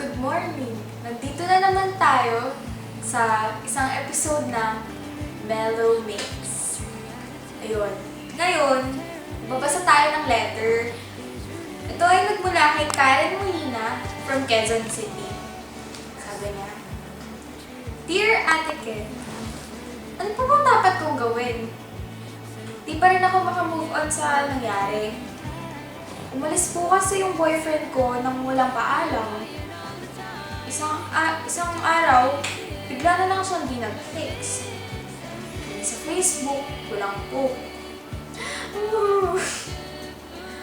Good morning! Nandito na naman tayo sa isang episode ng Mellow Mix. Ayun. Ngayon, babasa tayo ng letter. Ito ay nagmula kay Karen Molina from Quezon City. Sabi niya, Dear Ate Ken, ano pa bang dapat kong gawin? Di pa rin ako makamove on sa nangyari. Umalis po kasi yung boyfriend ko nang walang paalam. Isang araw, bigla na lang siyang di nag-text. Sa Facebook, walang po.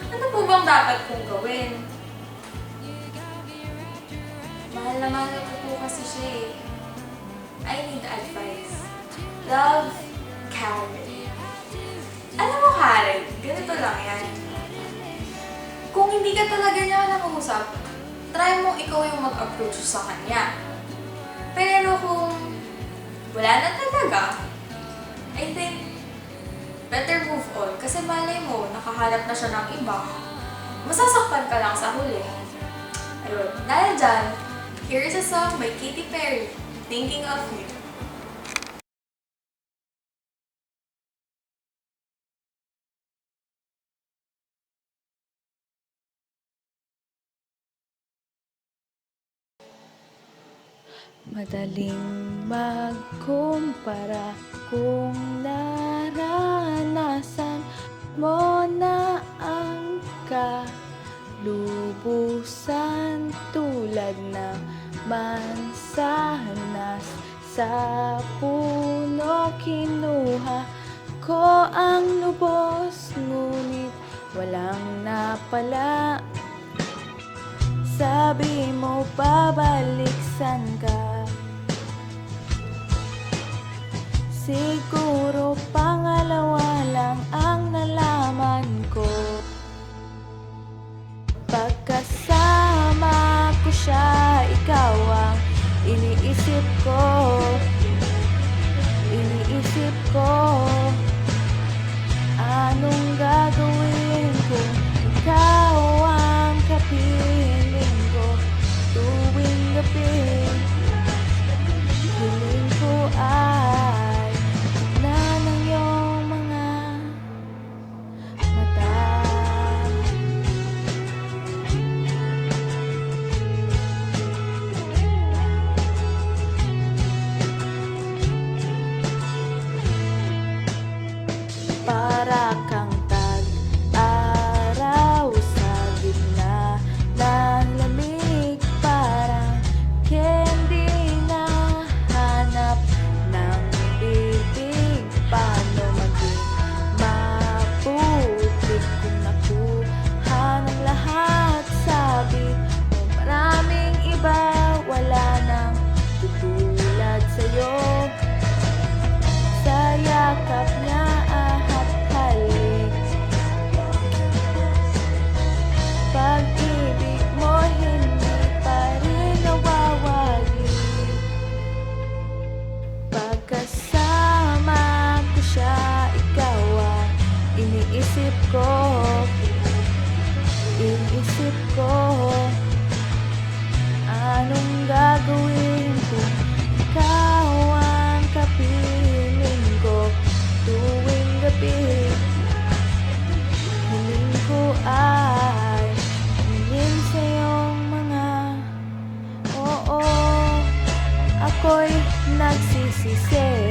Ano po bang dapat kong gawin? Mahal na mahal ko po kasi siya eh. I need advice. Love, Karen. Alam mo Karen, ganito lang yan. Kung hindi ka talaga niya nakausap, try mo ikaw yung mag-approach sa kanya. Pero kung wala na talaga, I think better move on. Kasi malay mo, nakahanap na siya ng iba. Masasaktan ka lang sa huli. Ayun, dahil dyan, here is a song by Katy Perry, Thinking of You. Madaling magkumpara kung naranasan mo na ang kalubusan tulad ng mansanas sa puno. Kinuha ko ang lubos ngunit walang napala. Sabi mo babaliksan ka, siguro pangalawa lang ang nalaman ko. Pagkasama ko siya, ikaw ang iniisip ko. Anong gagawin kung ikaw ang kapiling ko tuwing gabi? Hiling ko ay tignan ang iyong mga mata. Para kang tag-araw sa gitna ng lamig, parang candy na hanap ng bibig. Paano maging maputik kung nakuha ng lahat? Sabi mo maraming iba, wala nang tutulad sa'yo. Sa yakap niya ahat halik, pag-ibig mo hindi pa rin nawawagi. Pagkasama ko siya, ikaw ang iniisip ko. Anong gagawin kung ikaw ang kapiling ko tuwing gabi? Hiling ko ay tingin sa iyong mga oo. Ako'y nagsisisi